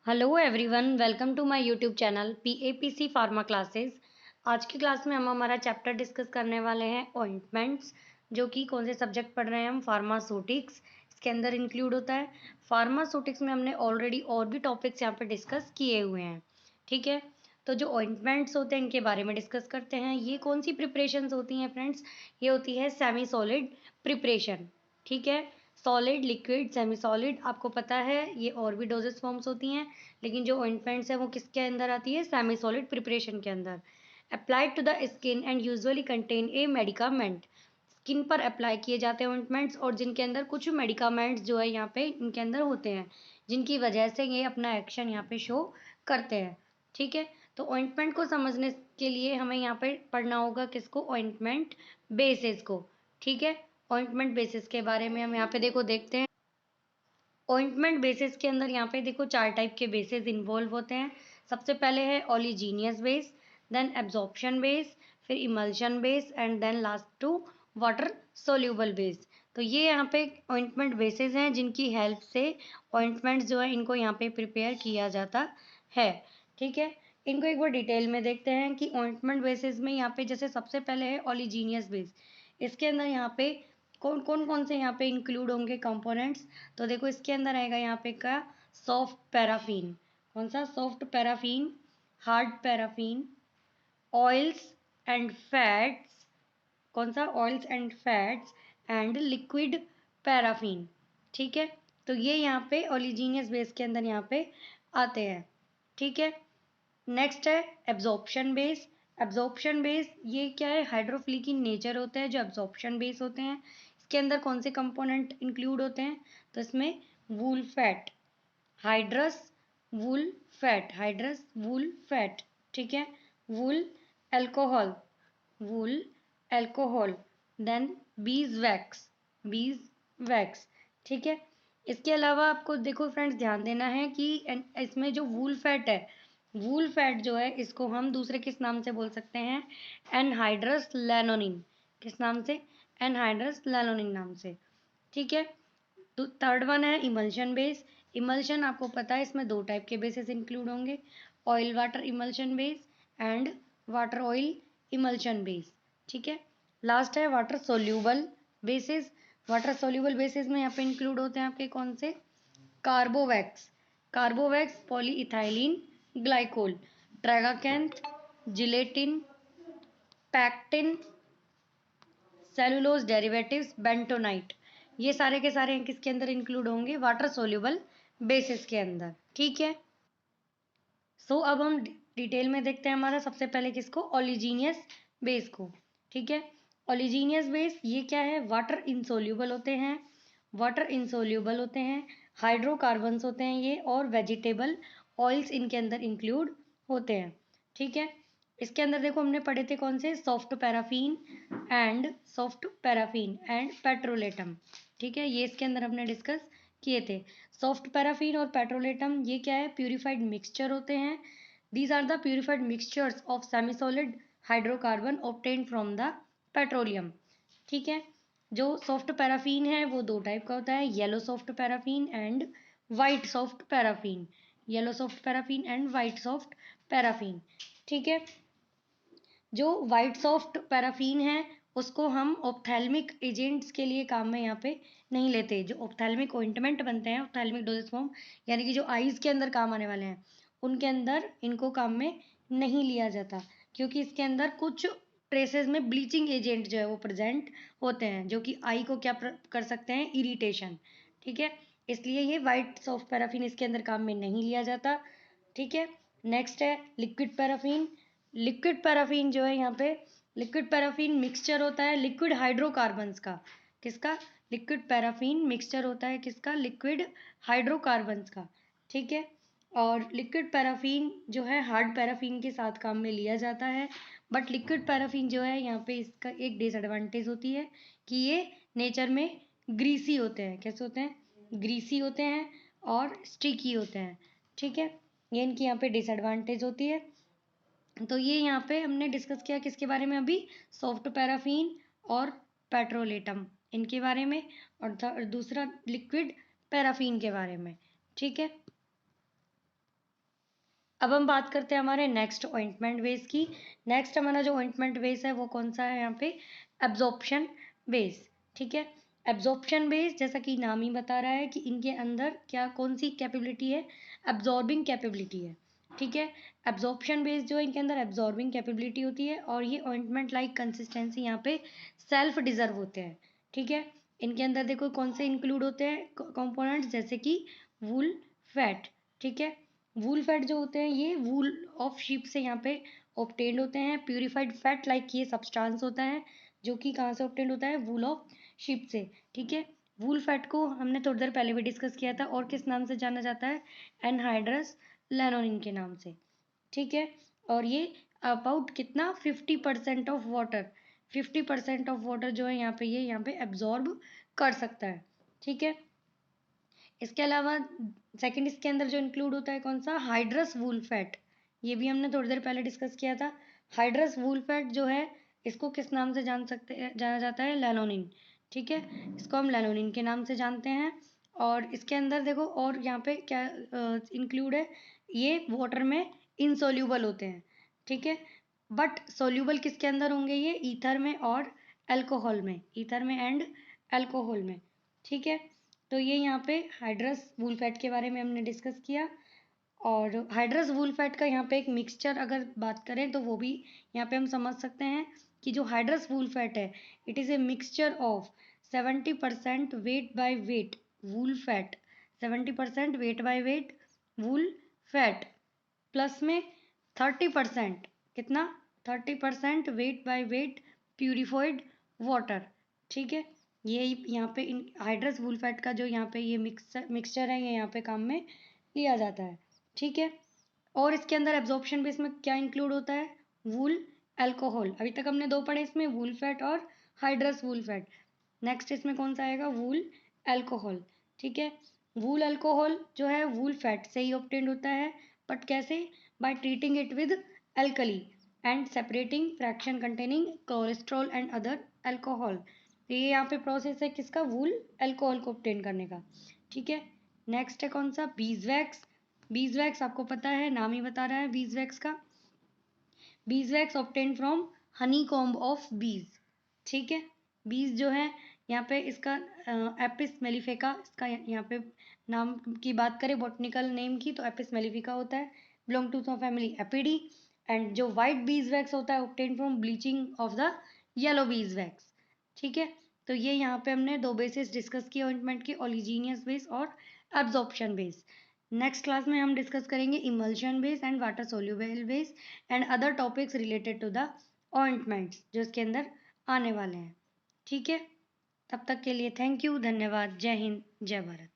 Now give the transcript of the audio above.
Hello everyone, welcome to my YouTube channel PAPC pharma classes. आज की class में हम हमारा चैप्टर डिस्कस करने वाले हैं ऑइंटमेंट्स, जो कि कौन से सब्जेक्ट पढ़ रहे हैं हम, फार्मास्यूटिक्स इसके अंदर इंक्लूड होता है। फार्मास्यूटिक्स में हमने ऑलरेडी और भी टॉपिक्स यहाँ पे डिस्कस किए हुए हैं। ठीक है, तो जो ऑइंटमेंट्स होते हैं इनके बारे में डिस्कस करते हैं। ये कौन सी प्रिपरेशंस होती हैं फ्रेंड्स? ये होती है सेमी सॉलिड प्रिपरेशन। ठीक है, सॉलिड, लिक्विड, सेमी सॉलिड आपको पता है, ये और भी डोजेस फॉर्म्स होती हैं, लेकिन जो ऑइंटमेंट्स है वो किसके अंदर आती है? सेमी सॉलिड प्रिपरेशन के अंदर। Applied to the skin and usually contain a medicament. Skin पर अप्लाई किए जाते हैं ऑइंटमेंट्स, और जिनके अंदर कुछ मेडिकामेंट्स जो है यहाँ पे इनके अंदर होते हैं, जिनकी वजह से ये अपना एक्शन यहाँ पे शो करते हैं। ठीक है, तो ऑइंटमेंट को समझने के लिए हमें यहाँ पे पढ़ना होगा किसको? ऑइंटमेंट बेसिस को। ठीक है, ऑइंटमेंट बेसिस के बारे में हम यहाँ पे देखते हैं। ऑइंटमेंट बेसिस के अंदर यहाँ पे देखो 4 टाइप के बेसिस इन्वॉल्व होते हैं। सबसे पहले है oleaginous base, then absorption base, फिर emulsion base, and then last two water soluble base. तो ये यहाँ पे ऑइंटमेंट बेसिस हैं, जिनकी हेल्प से ऑइंटमेंट्स जो है इनको यहाँ पे प्रिपेयर किया जाता है। ठीक है, इनको एक बार डिटेल में देखते हैं कि ऑइंटमेंट बेसिस में यहाँ पे जैसे सबसे पहले है ओलिजीनियस बेस। इसके अंदर यहाँ पे कौन से यहाँ पे इंक्लूड होंगे कंपोनेंट्स? तो देखो इसके अंदर आएगा यहाँ पे का सॉफ्ट पैराफिन। कौन सा? Soft paraffin, hard paraffin, oils and fats. कौन सा? Oils and fats, and liquid paraffin. ठीक है, तो ये यहाँ पे ओलिजीनियस बेस के अंदर यहाँ पे आते हैं। ठीक है, नेक्स्ट है एब्जॉर्प्शन बेस। एब्जॉर्प्शन बेस ये क्या है? हाइड्रोफिलिक इन नेचर होते हैं जो एब्जॉर्प्शन बेस होते हैं। इसके अंदर कौन से कंपोनेंट इंक्लूड होते हैं? तो इसमें wool fat, hydrous wool fat, hydrous wool fat. ठीक है, wool alcohol, wool alcohol, then bees wax, bees wax. ठीक है, इसके अलावा आपको देखो फ्रेंड्स ध्यान देना है कि इसमें जो वूल फैट है, वूल फैट जो है इसको हम दूसरे किस नाम से बोल सकते हैं? एनहाइड्रस लैनोनिन। किस नाम से? एनहाइड्रस लैनोनिन नाम से। ठीक है, तो थर्ड वन है इमल्शन बेस। इमल्शन आपको पता है इसमें 2 टाइप के बेसिस इंक्लूड होंगे, oil water emulsion base and water oil emulsion base. ठीक है, लास्ट है water soluble bases. Water soluble bases में यहाँ पे इंक्लूड होते हैं आपके कौन से? Carbowax, carbowax, polyethylene glycol, tragacanth, gelatin, pectin, cellulose derivatives, bentonite. ये सारे के सारे किसके अंदर इंक्लूड होंगे? वाटर सोल्यूबल बेसिस के अंदर। ठीक है, सो अब हम डिटेल में देखते हैं हमारा सबसे पहले किसको? ओलिजीनियस बेस को। ठीक है, ओलिजीनियस बेस ये क्या है? वाटर इंसोल्यूबल होते हैं, वाटर इंसोल्यूबल होते हैं, हाइड्रोकार्बन्स होते हैं ये, और वेजिटेबल ऑयल्स इनके अंदर इंक्लूड होते हैं। ठीक है, इसके अंदर देखो हमने पढ़े थे कौन से? Soft paraffin and petrolatum. ठीक है, ये इसके अंदर हमने डिस्कस किए थे। सॉफ्ट पैराफिन और पेट्रोलेटम ये क्या है? प्यूरिफाइड मिक्सचर होते हैं। These are the purified mixtures of semi solid hydrocarbon obtained from the petroleum. ठीक है, जो सॉफ्ट पैराफिन है वो 2 टाइप का होता है, yellow soft paraffin and white soft paraffin. Yellow soft paraffin and white soft paraffin. ठीक है, जो वाइट सॉफ्ट पैराफिन है उसको हम ऑप्थेल्मिक एजेंट्स के लिए काम में यहाँ पे नहीं लेते। जो ऑप्थेल्मिक ऑइंटमेंट बनते हैं, ऑप्थेल्मिक डोजेस फॉर्म, यानी कि जो आईज के अंदर काम आने वाले हैं, उनके अंदर इनको काम में नहीं लिया जाता, क्योंकि इसके अंदर कुछ ट्रेसेस में ब्लीचिंग एजेंट जो है वो प्रेजेंट होते हैं, जो कि आई को क्या कर सकते हैं? इरिटेशन। ठीक है, इसलिए ये वाइट सॉफ्ट पैराफिन इसके अंदर काम में नहीं लिया जाता। ठीक है, नेक्स्ट है लिक्विड पैराफिन। लिक्विड पैराफिन जो है यहाँ पे, लिक्विड पैराफिन मिक्सचर होता है लिक्विड हाइड्रोकार्बन्स का। किसका? लिक्विड पैराफिन मिक्सचर होता है किसका? लिक्विड हाइड्रोकार्बन्स का। ठीक है, और लिक्विड पैराफिन जो है हार्ड पैराफिन के साथ काम में लिया जाता है। बट लिक्विड पैराफिन जो है यहाँ पे इसका एक डिसएडवांटेज होती है कि ये नेचर में ग्रीसी होते हैं। कैसे होते हैं? ग्रीसी होते हैं और स्टिकी होते हैं। ठीक है, ये इनकी यहाँ पे डिसएडवांटेज होती है। तो ये यहाँ पे हमने डिस्कस किया किसके बारे में अभी? सॉफ्ट पैराफिन और पेट्रोलेटम इनके बारे में, और दूसरा लिक्विड पैराफिन के बारे में। ठीक है, अब हम बात करते हैं हमारे नेक्स्ट ऑइंटमेंट बेस की। नेक्स्ट हमारा जो ऑइंटमेंट बेस है वो कौन सा है यहाँ पे, एब्जॉर्प्शन बेस। ठीक है, एब्जॉर्प्शन बेस जैसा कि नाम ही बता रहा है कि इनके अंदर क्या कौन सी कैपेबिलिटी है, एब्जॉर्बिंग कैपेबिलिटी है। ठीक है, एब्जॉर्प्शन बेस जो है इनके अंदर एब्जॉर्बिंग कैपेबिलिटी होती है और ये ऑइंटमेंट लाइक कंसिस्टेंसी यहाँ पे सेल्फ डिजर्व होते हैं। ठीक है, इनके अंदर देखो कौन से इंक्लूड होते हैं कंपोनेंट्स, जैसे कि वूल फैट। ठीक है, वूल फैट जो होते हैं ये वूल ऑफ शीप से यहाँ पे ऑब्टेन्ड होते हैं। प्यूरिफाइड फैट लाइक ये सब्सटेंस होता है जो कि कहाँ से ऑब्टेन्ड होता है, वूल ऑफ शीप से। ठीक है, वूल फैट को हमने थोड़ी देर पहले भी डिस्कस किया था और किस नाम से जाना जाता है, एनहाइड्रस लैनोनिन के नाम से। ठीक है, और ये अबाउट कितना 50% ऑफ वाटर, 50% ऑफ वाटर जो है यहाँ पे ये यहाँ पे एब्जॉर्ब कर सकता है। ठीक है, इसके अलावा सेकंड इसके अंदर जो इंक्लूड होता है कौन सा, हाइड्रस वूल फैट। ये भी हमने थोड़ी देर पहले डिस्कस किया था। हाइड्रस वूल फैट जो है इसको किस नाम से जाना जाता है, लैनोनिन। ठीक है, इसको हम लैनोनिन के नाम से जानते हैं। और इसके अंदर देखो और यहाँ पे क्या इंक्लूड है, ये वाटर में इनसोल्यूबल होते हैं। ठीक है, बट सोल्यूबल किसके अंदर होंगे, ये ईथर में और अल्कोहल में, ईथर में एंड अल्कोहल में। ठीक है, तो ये यहाँ पे हाइड्रस वूल फैट के बारे में हमने डिस्कस किया। और हाइड्रस वूल फैट का यहाँ पे एक मिक्सचर अगर बात करें तो वो भी यहाँ पे हम समझ सकते हैं कि जो हाइड्रस वूल फैट है it is a mixture of 70% weight by weight wool fat, 70% weight by weight wool fat plus में 30%, कितना, 30% weight by weight purified water. ठीक है, ये यहाँ पे इन हाइड्रस वूल फैट का जो यहाँ पे ये मिक्सचर है ये यहाँ पे काम में लिया जाता है। ठीक है, और इसके अंदर एब्जॉर्प्शन बेस में क्या इंक्लूड होता है, वूल अल्कोहल। अभी तक हमने दो पढ़े इसमें, वूल फैट और हाइड्रस वूल फैट। नेक्स्ट इसमें कौन सा आएगा, वूल अल्कोहल। ठीक है, वूल अल्कोहल जो है वूल फैट से ही ऑब्टेन्ड होता है, बट कैसे, by treating it with alkali and separating fraction containing cholesterol and other alcohol. ये यहाँ पे प्रोसेस है किसका, वूल अल्कोहल को ऑब्टेन करने का। ठीक है, नेक्स्ट है कौन सा, बीजवैक्स। बीजवैक्स आपको पता है, नाम ही बता रहा है बीजवैक्स का। Beeswax obtain from honey comb of bees. ठीक है, बीज जो है यहाँ पे इसका एपिस मेलिफिका, इसका यहाँ पे नाम की बात करें बॉटनिकल नेम की तो एपिस मेलिफिका होता है, बिलोंग टू फैमिली एपिडी। एंड जो वाइट बीज वैक्स होता है obtain from bleaching of the yellow बीज वैक्स। ठीक है, तो ये यहाँ पे हमने दो बेसिस डिस्कस किए ऑइंटमेंट के, ओलिजीनियस बेस और एब्जॉर्प्शन बेस। नेक्स्ट क्लास में हम डिस्कस करेंगे emulsion base and water soluble base and other topics related to the ointments जो इसके अंदर आने वाले हैं। ठीक है, तब तक के लिए थैंक यू, धन्यवाद, जय हिंद, जय भारत।